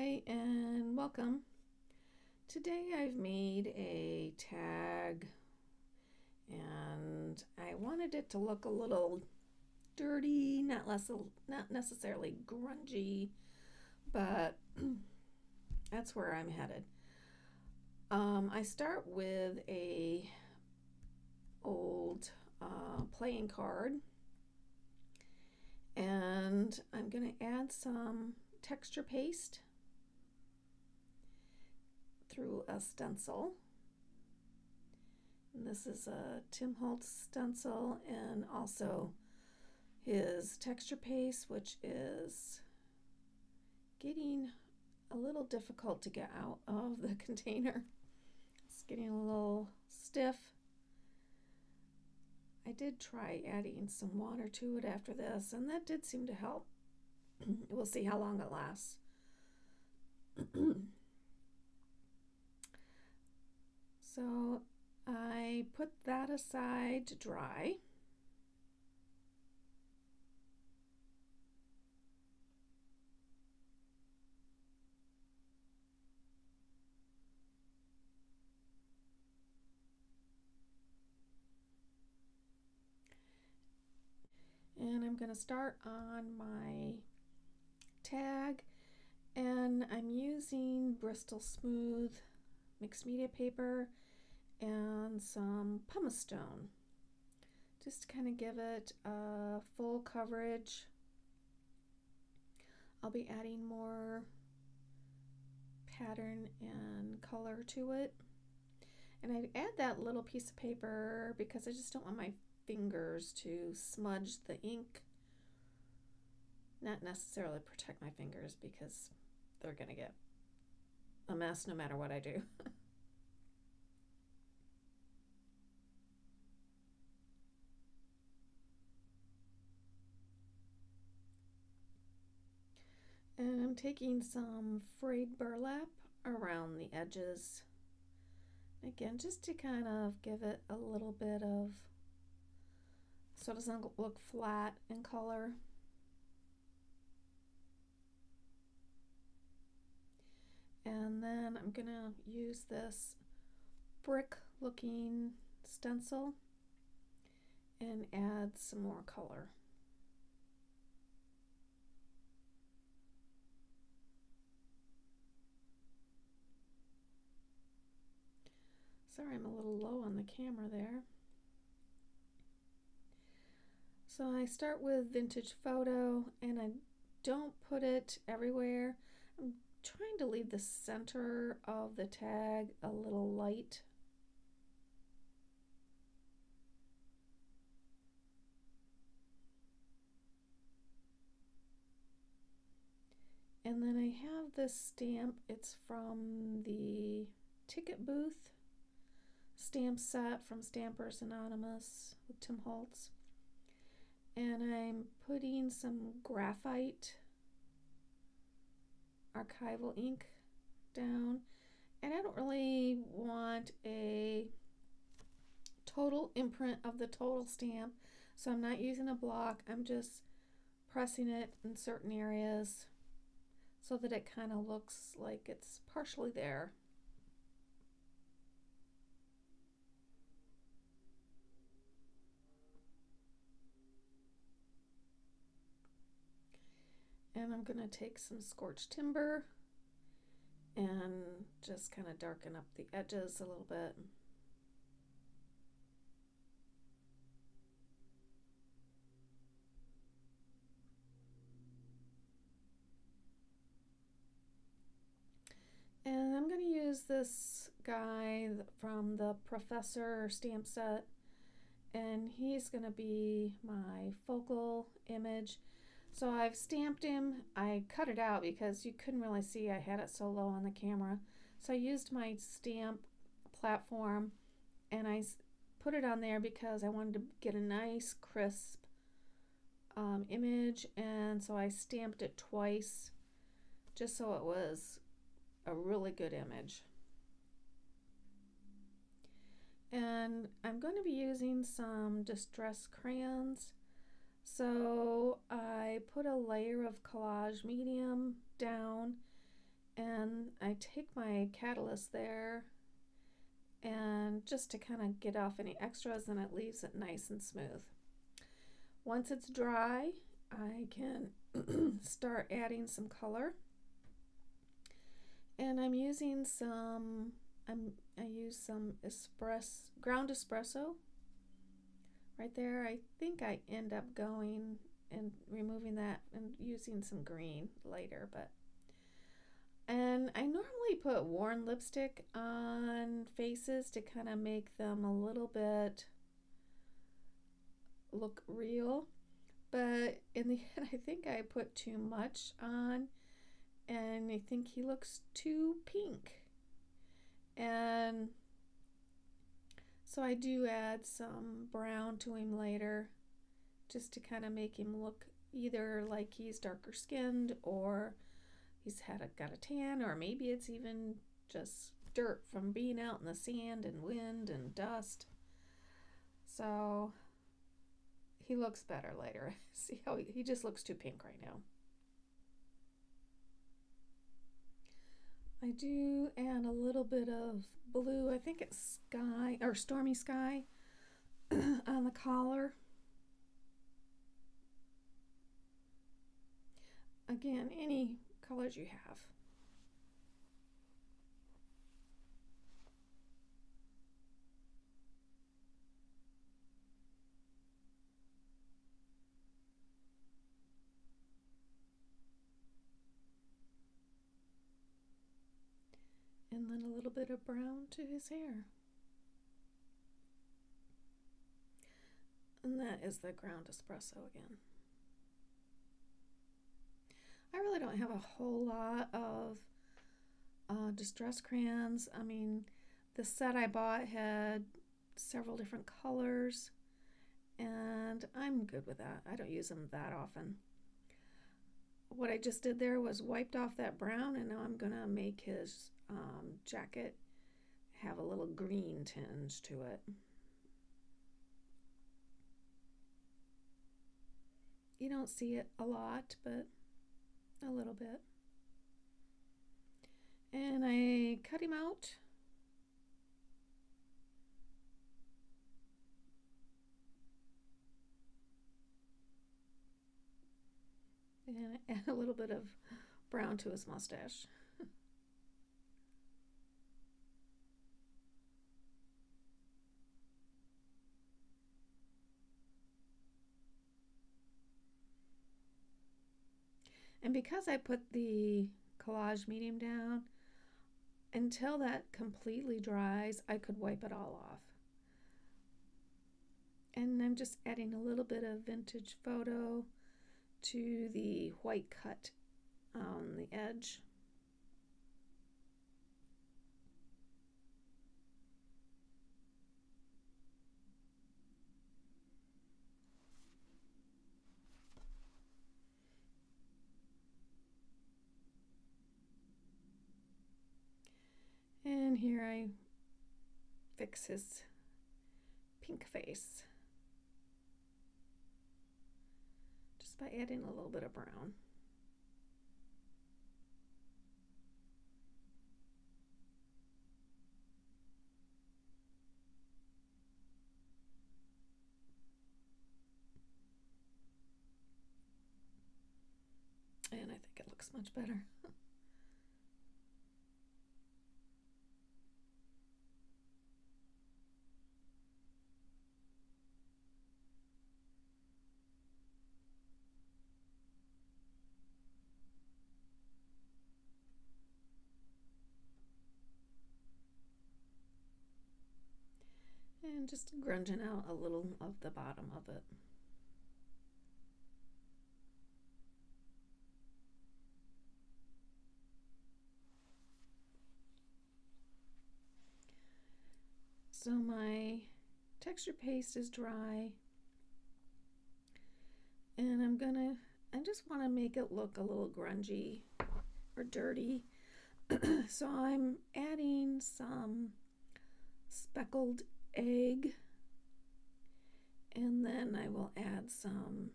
Hi and welcome. Today I've made a tag and I wanted it to look a little dirty, not necessarily grungy, but that's where I'm headed. I start with a old playing card, and I'm going to add some texture paste through a stencil. And this is a Tim Holtz stencil and also his texture paste, which is getting a little difficult to get out of the container. It's getting a little stiff. I did try adding some water to it after this, and that did seem to help. We'll see how long it lasts. So I put that aside to dry. And I'm going to start on my tag, and I'm using Bristol Smooth mixed media paper and some pumice stone just to kind of give it a full coverage. I'll be adding more pattern and color to it, and I add that little piece of paper because I just don't want my fingers to smudge the ink. Not necessarily protect my fingers because they're gonna get a mess no matter what I do. And I'm taking some frayed burlap around the edges. Again, just to kind of give it a little bit of, so it doesn't look flat in color. And then I'm gonna use this brick looking stencil and add some more color. Sorry, I'm a little low on the camera there. So I start with vintage photo, and I don't put it everywhere. I'm trying to leave the center of the tag a little light. And then I have this stamp. It's from the ticket booth stamp set from Stampers Anonymous with Tim Holtz. And I'm putting some graphite Archival Ink down, and I don't really want a total imprint of the total stamp, so I'm not using a block. I'm just pressing it in certain areas so that it kind of looks like it's partially there. And I'm going to take some scorched timber and just kind of darken up the edges a little bit. And I'm going to use this guy from the Professor stamp set, and he's going to be my focal image. So I've stamped him. I cut it out because you couldn't really see. I had it so low on the camera. So I used my stamp platform and I put it on there because I wanted to get a nice crisp image, and so I stamped it twice just so it was a really good image. And I'm going to be using some distress crayons. So I put a layer of collage medium down And I take my catalyst there and just to kind of get off any extras, and it leaves it nice and smooth. Once it's dry, I can start adding some color. And I'm using some, I use some ground espresso right there. I think I end up going and removing that and using some green later, and I normally put worn lipstick on faces to kind of make them a little bit look real, but in the end I think I put too much on, and I think he looks too pink. And so I do add some brown to him later just to kind of make him look either like he's darker skinned or he's got a tan, or maybe it's even just dirt from being out in the sand and wind and dust. So he looks better later. See how he just looks too pink right now. I do add a little bit of blue, I think it's sky or stormy sky on the collar. Again, any colors you have. And then a little bit of brown to his hair. And that is the ground espresso again. I really don't have a whole lot of distress crayons. I mean, the set I bought had several different colors, and I'm good with that. I don't use them that often. What I just did there was wiped off that brown, and now I'm gonna make his jacket have a little green tinge to it. You don't see it a lot, but a little bit. And I cut him out. And I add a little bit of brown to his mustache. And because I put the collage medium down, until that completely dries, I could wipe it all off. And I'm just adding a little bit of vintage photo to the white cut on the edge. And here I fix his pink face just by adding a little bit of brown. And I think it looks much better. And just grunging out a little of the bottom of it. So my texture paste is dry, and I just want to make it look a little grungy or dirty. So I'm adding some speckled egg, and then I will add some,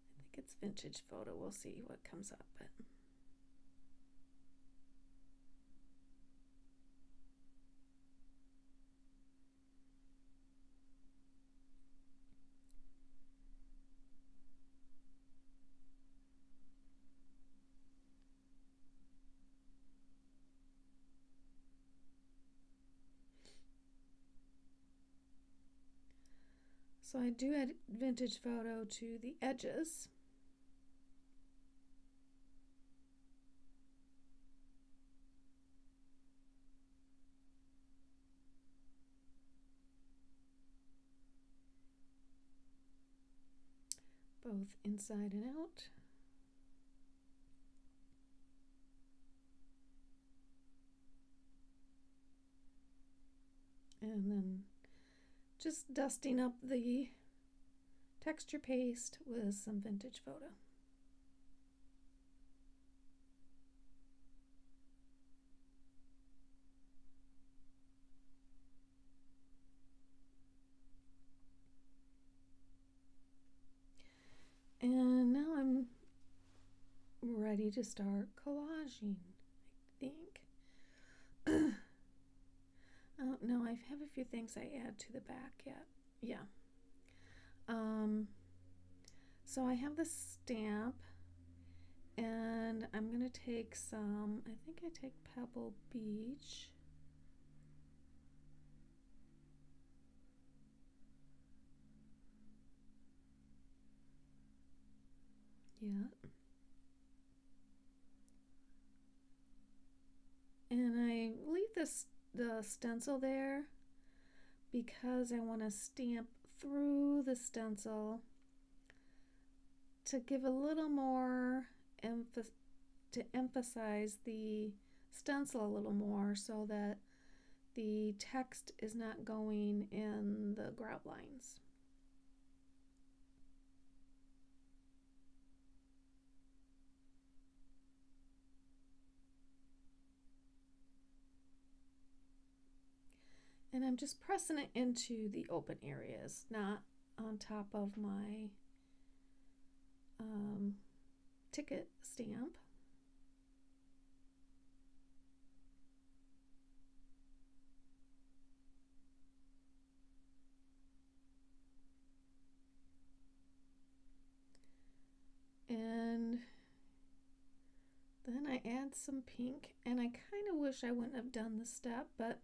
I think it's vintage photo, we'll see what comes up, but So I do add vintage photo to the edges. Both inside and out. And then just dusting up the texture paste with some vintage photo. And now I'm ready to start collaging, I think. Oh, no, I have a few things I add to the back yet. Yeah. So I have this stamp, and I'm going to take some, I think I take Pebble Beach. Yeah. And I leave the stencil there because I want to stamp through the stencil to give a little more to emphasize the stencil a little more so that the text is not going in the grout lines. And I'm just pressing it into the open areas, not on top of my ticket stamp. And then I add some pink, and I kind of wish I wouldn't have done this step, but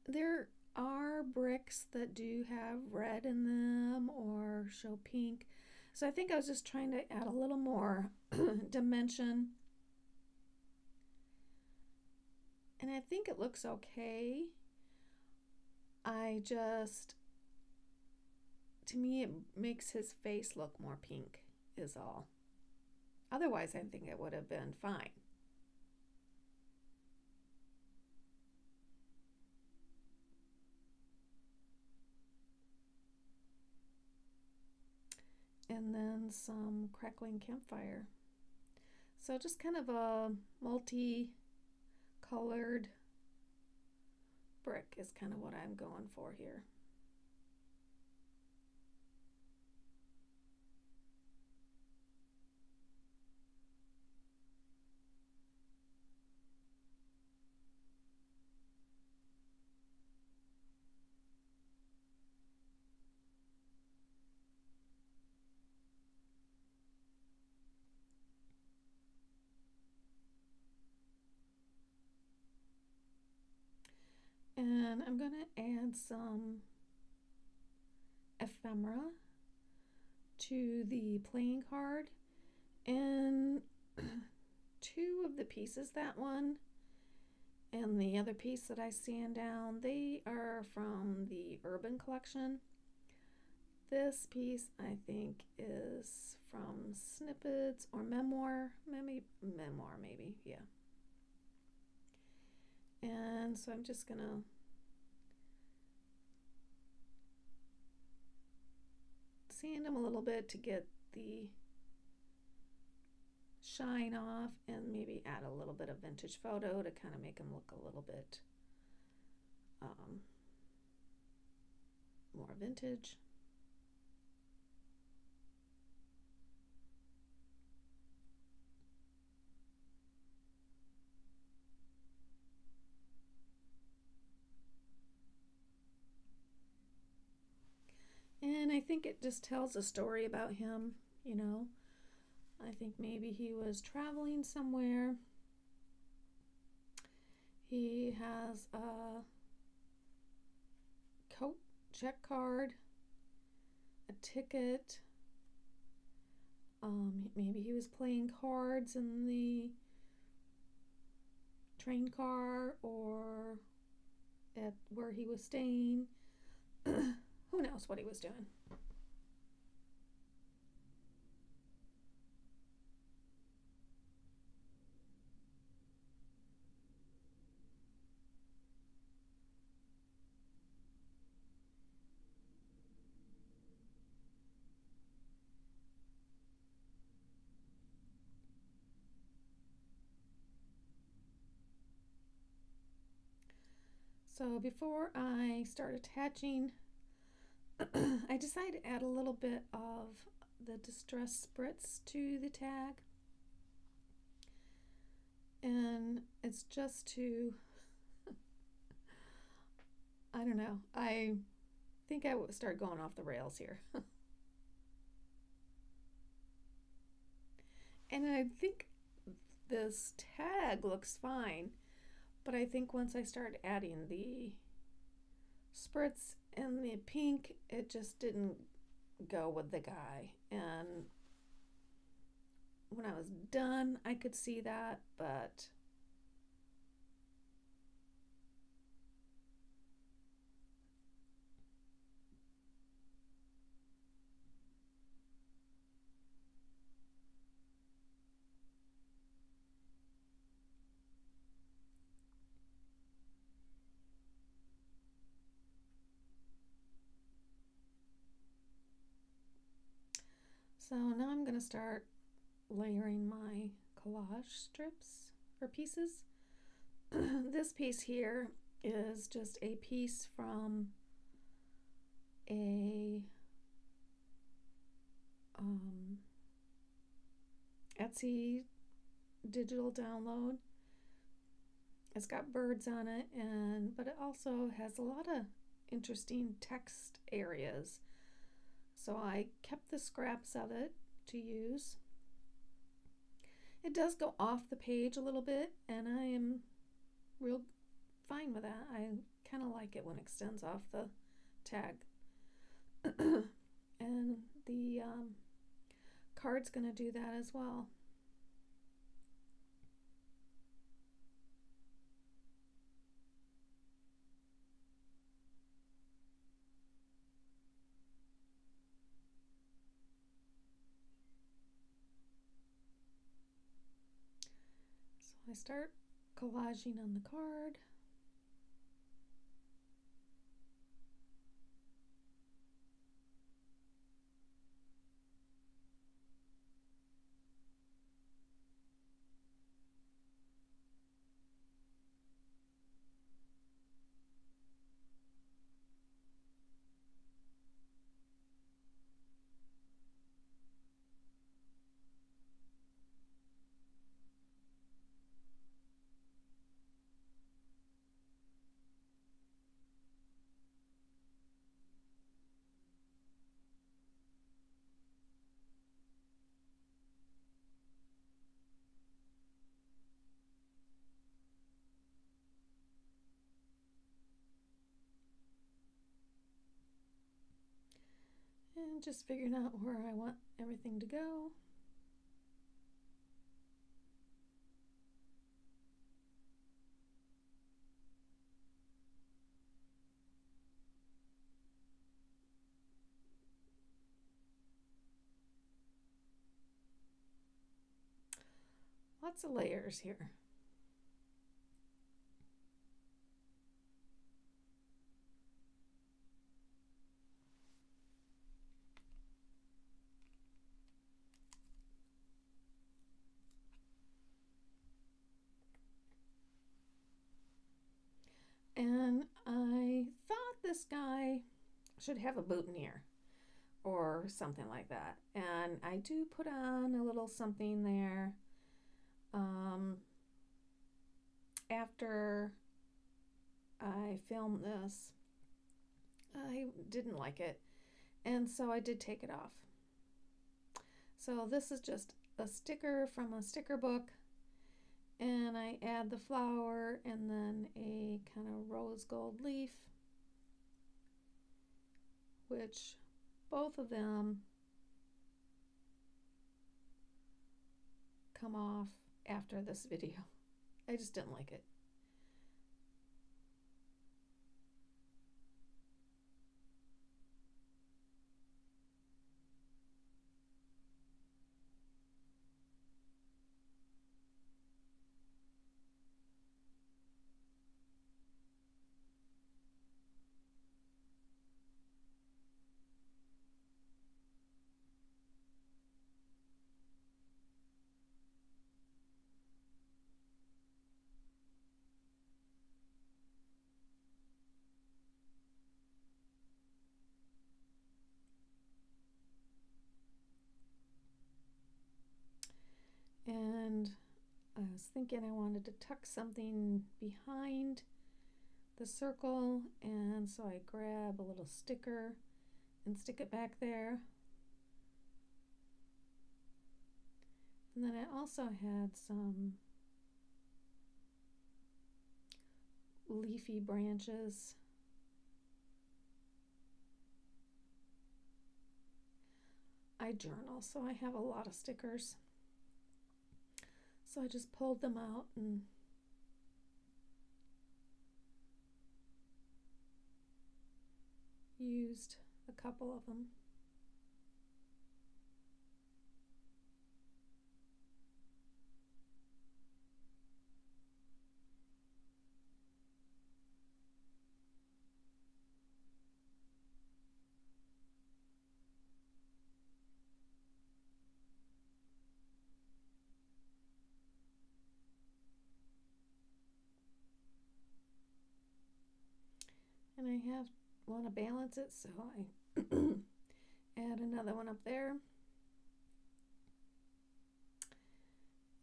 there are bricks that do have red in them or show pink. So I think I was just trying to add a little more dimension. And I think it looks okay. To me, it makes his face look more pink is all. Otherwise, I think it would have been fine. And then some crackling campfire. So just kind of a multi-colored brick is kind of what I'm going for here. And I'm going to add some ephemera to the playing card. And two of the pieces, that one and the other piece that I sand down, they are from the Urban collection. This piece I think is from Snippets or Memoir, maybe, yeah. And so I'm just gonna sand them a little bit to get the shine off, and maybe add a little bit of vintage photo to kind of make them look a little bit more vintage. And I think it just tells a story about him, you know. I think maybe he was traveling somewhere. He has a coat check card, a ticket. Maybe he was playing cards in the train car or at where he was staying. Who knows what he was doing. So before I start attaching, I decided to add a little bit of the Distress Spritz to the tag. And it's just to, I don't know, I think I would start going off the rails here. And I think this tag looks fine, but I think once I start adding the spritz and the pink, it just didn't go with the guy. And when I was done, I could see that, but so now I'm going to start layering my collage strips or pieces. This piece here is just a piece from a Etsy digital download. It's got birds on it, but it also has a lot of interesting text areas. So I kept the scraps of it to use. It does go off the page a little bit, and I am real fine with that. I kind of like it when it extends off the tag. And the card's going to do that as well. I start collaging on the card. And just figuring out where I want everything to go. Lots of layers here. And I thought this guy should have a boutonniere or something like that. And I do put on a little something there. After I filmed this, I didn't like it, and so I did take it off. So this is just a sticker from a sticker book, and I add the flower and then a kind of rose gold leaf. which both of them come off after this video. I just didn't like it. And I was thinking I wanted to tuck something behind the circle, and so I grab a little sticker and stick it back there. And then I also had some leafy branches. I journal, so I have a lot of stickers. So I just pulled them out and used a couple of them. And I want to balance it, so I add another one up there.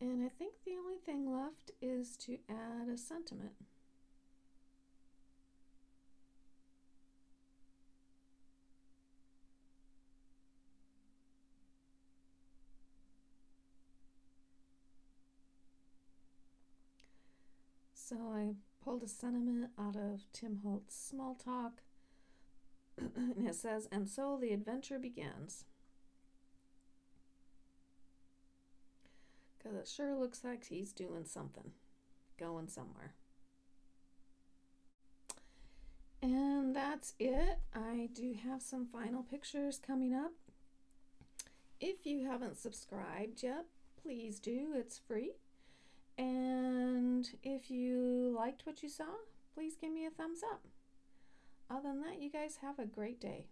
And I think the only thing left is to add a sentiment. So I pulled a sentiment out of Tim Holtz Small Talk, and it says, "And so the adventure begins." Because it sure looks like he's doing something, going somewhere. And that's it. I do have some final pictures coming up. If you haven't subscribed yet, please do. It's free. And if you liked what you saw, please give me a thumbs up. Other than that, you guys have a great day.